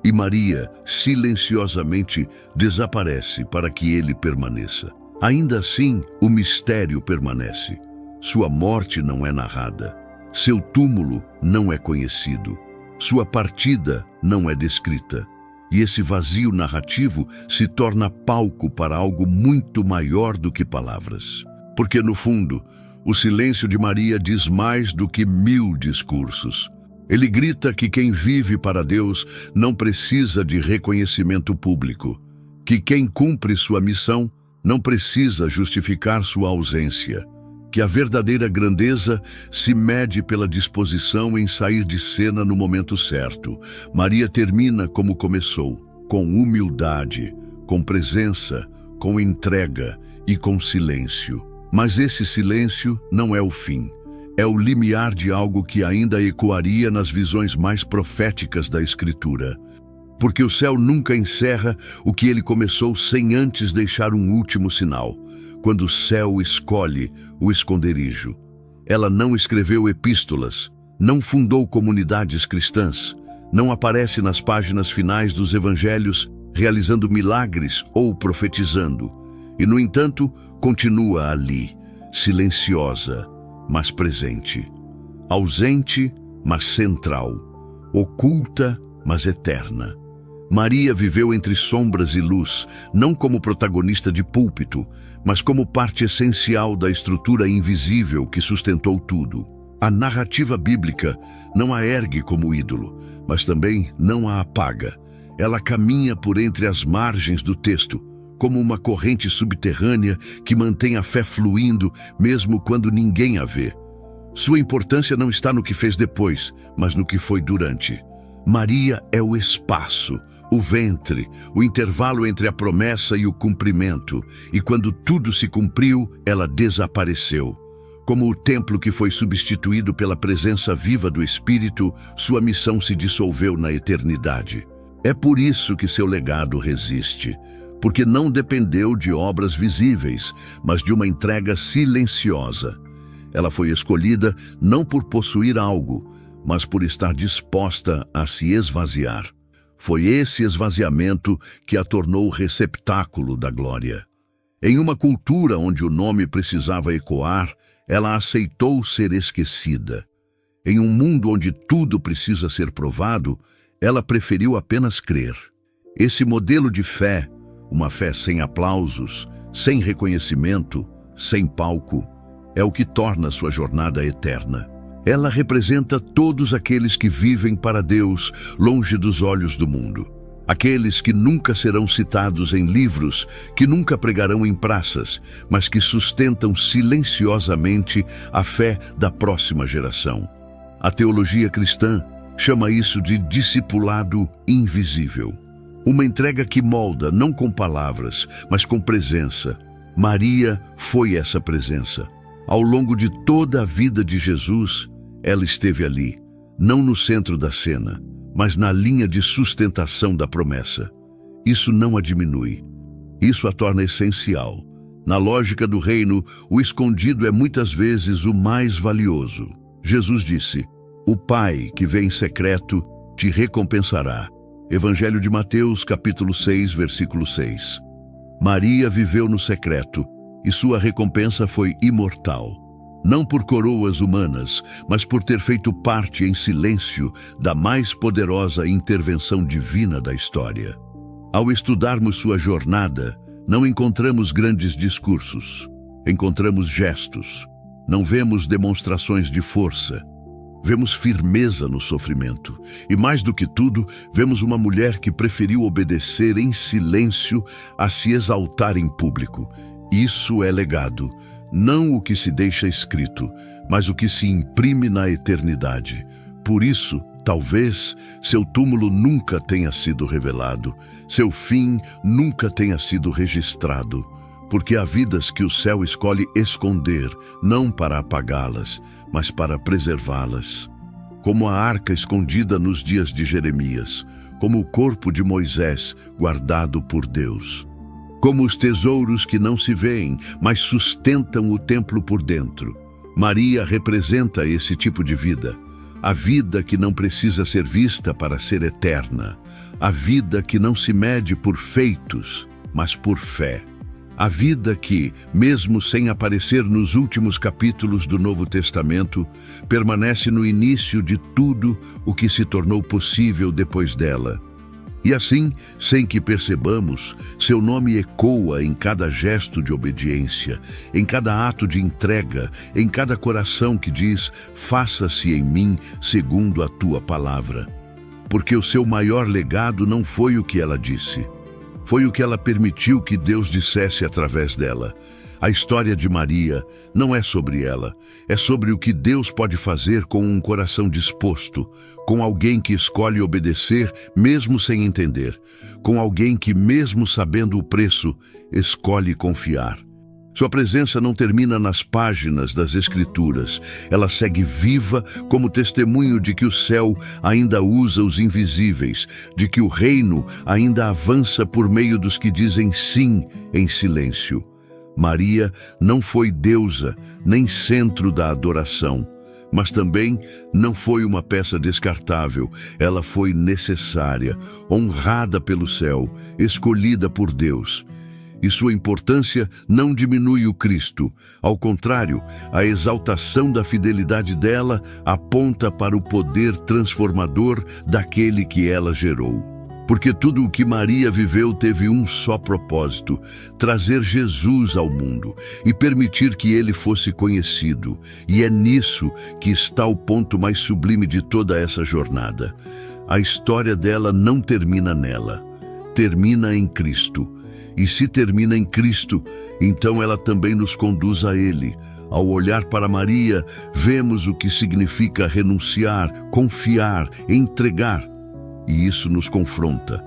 [SPEAKER 1] E Maria, silenciosamente, desaparece para que ele permaneça. Ainda assim, o mistério permanece. Sua morte não é narrada. Seu túmulo não é conhecido. Sua partida não é descrita. E esse vazio narrativo se torna palco para algo muito maior do que palavras. Porque, no fundo, o silêncio de Maria diz mais do que 1000 discursos. Ele grita que quem vive para Deus não precisa de reconhecimento público, que quem cumpre sua missão não precisa justificar sua ausência, que a verdadeira grandeza se mede pela disposição em sair de cena no momento certo. Maria termina como começou, com humildade, com presença, com entrega e com silêncio. Mas esse silêncio não é o fim. É o limiar de algo que ainda ecoaria nas visões mais proféticas da Escritura. Porque o céu nunca encerra o que ele começou sem antes deixar um último sinal, quando o céu escolhe o esconderijo. Ela não escreveu epístolas, não fundou comunidades cristãs, não aparece nas páginas finais dos evangelhos realizando milagres ou profetizando. E, no entanto, continua ali, silenciosa, mas presente, ausente, mas central, oculta, mas eterna. Maria viveu entre sombras e luz, não como protagonista de púlpito, mas como parte essencial da estrutura invisível que sustentou tudo. A narrativa bíblica não a ergue como ídolo, mas também não a apaga. Ela caminha por entre as margens do texto, como uma corrente subterrânea que mantém a fé fluindo mesmo quando ninguém a vê. Sua importância não está no que fez depois, mas no que foi durante. Maria é o espaço, o ventre, o intervalo entre a promessa e o cumprimento, e quando tudo se cumpriu, ela desapareceu. Como o templo que foi substituído pela presença viva do Espírito, sua missão se dissolveu na eternidade. É por isso que seu legado resiste, porque não dependeu de obras visíveis, mas de uma entrega silenciosa. Ela foi escolhida não por possuir algo, mas por estar disposta a se esvaziar. Foi esse esvaziamento que a tornou receptáculo da glória. Em uma cultura onde o nome precisava ecoar, ela aceitou ser esquecida. Em um mundo onde tudo precisa ser provado, ela preferiu apenas crer. Esse modelo de fé, uma fé sem aplausos, sem reconhecimento, sem palco, é o que torna sua jornada eterna. Ela representa todos aqueles que vivem para Deus, longe dos olhos do mundo. Aqueles que nunca serão citados em livros, que nunca pregarão em praças, mas que sustentam silenciosamente a fé da próxima geração. A teologia cristã chama isso de discipulado invisível. Uma entrega que molda não com palavras, mas com presença. Maria foi essa presença. Ao longo de toda a vida de Jesus, ela esteve ali, não no centro da cena, mas na linha de sustentação da promessa. Isso não a diminui. Isso a torna essencial. Na lógica do reino, o escondido é muitas vezes o mais valioso. Jesus disse: "O Pai que vê em secreto te recompensará." Evangelho de Mateus, capítulo 6, versículo 6. Maria viveu no secreto, e sua recompensa foi imortal. Não por coroas humanas, mas por ter feito parte em silêncio da mais poderosa intervenção divina da história. Ao estudarmos sua jornada, não encontramos grandes discursos, encontramos gestos. Não vemos demonstrações de força. Vemos firmeza no sofrimento. E mais do que tudo, vemos uma mulher que preferiu obedecer em silêncio a se exaltar em público. Isso é legado. Não o que se deixa escrito, mas o que se imprime na eternidade. Por isso, talvez, seu túmulo nunca tenha sido revelado, seu fim nunca tenha sido registrado, porque há vidas que o céu escolhe esconder, não para apagá-las, mas para preservá-las. Como a arca escondida nos dias de Jeremias, como o corpo de Moisés guardado por Deus. Como os tesouros que não se veem, mas sustentam o templo por dentro. Maria representa esse tipo de vida. A vida que não precisa ser vista para ser eterna. A vida que não se mede por feitos, mas por fé. A vida que, mesmo sem aparecer nos últimos capítulos do Novo Testamento, permanece no início de tudo o que se tornou possível depois dela. E assim, sem que percebamos, seu nome ecoa em cada gesto de obediência, em cada ato de entrega, em cada coração que diz: "Faça-se em mim segundo a tua palavra." Porque o seu maior legado não foi o que ela disse, foi o que ela permitiu que Deus dissesse através dela. A história de Maria não é sobre ela, é sobre o que Deus pode fazer com um coração disposto, com alguém que escolhe obedecer mesmo sem entender, com alguém que, mesmo sabendo o preço, escolhe confiar. Sua presença não termina nas páginas das Escrituras, ela segue viva como testemunho de que o céu ainda usa os invisíveis, de que o reino ainda avança por meio dos que dizem sim em silêncio. Maria não foi deusa, nem centro da adoração, mas também não foi uma peça descartável. Ela foi necessária, honrada pelo céu, escolhida por Deus. e sua importância não diminui o Cristo. Ao contrário, a exaltação da fidelidade dela aponta para o poder transformador daquele que ela gerou. Porque tudo o que Maria viveu teve um só propósito: trazer Jesus ao mundo e permitir que ele fosse conhecido. E é nisso que está o ponto mais sublime de toda essa jornada. A história dela não termina nela, termina em Cristo. E se termina em Cristo, então ela também nos conduz a Ele. Ao olhar para Maria, vemos o que significa renunciar, confiar, entregar. E isso nos confronta.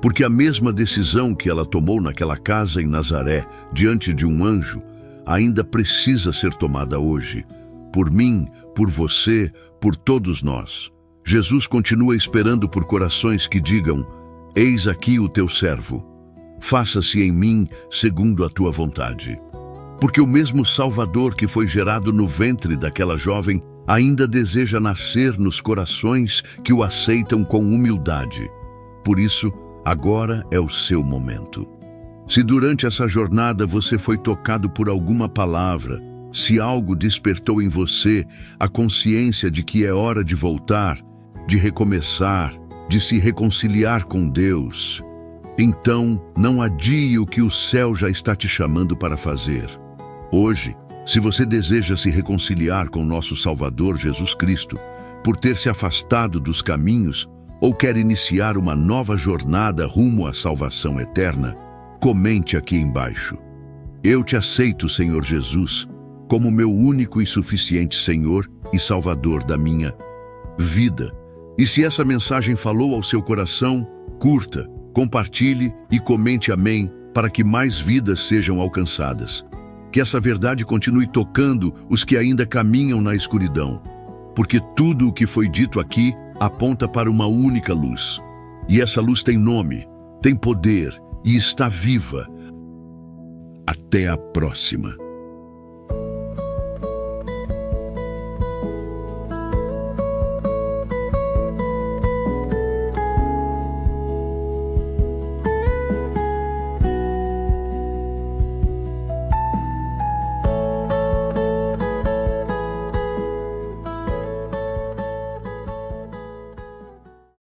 [SPEAKER 1] Porque a mesma decisão que ela tomou naquela casa em Nazaré, diante de um anjo, ainda precisa ser tomada hoje. Por mim, por você, por todos nós. Jesus continua esperando por corações que digam: eis aqui o teu servo. Faça-se em mim segundo a tua vontade. Porque o mesmo Salvador que foi gerado no ventre daquela jovem ainda deseja nascer nos corações que o aceitam com humildade. Por isso, agora é o seu momento. Se durante essa jornada você foi tocado por alguma palavra, se algo despertou em você a consciência de que é hora de voltar, de recomeçar, de se reconciliar com Deus, então não adie o que o céu já está te chamando para fazer. Hoje, se você deseja se reconciliar com nosso Salvador Jesus Cristo, por ter se afastado dos caminhos, ou quer iniciar uma nova jornada rumo à salvação eterna, comente aqui embaixo: eu te aceito, Senhor Jesus, como meu único e suficiente Senhor e Salvador da minha vida. E se essa mensagem falou ao seu coração, curta, compartilhe e comente amém, para que mais vidas sejam alcançadas. Que essa verdade continue tocando os que ainda caminham na escuridão, porque tudo o que foi dito aqui aponta para uma única luz. E essa luz tem nome, tem poder e está viva. Até a próxima.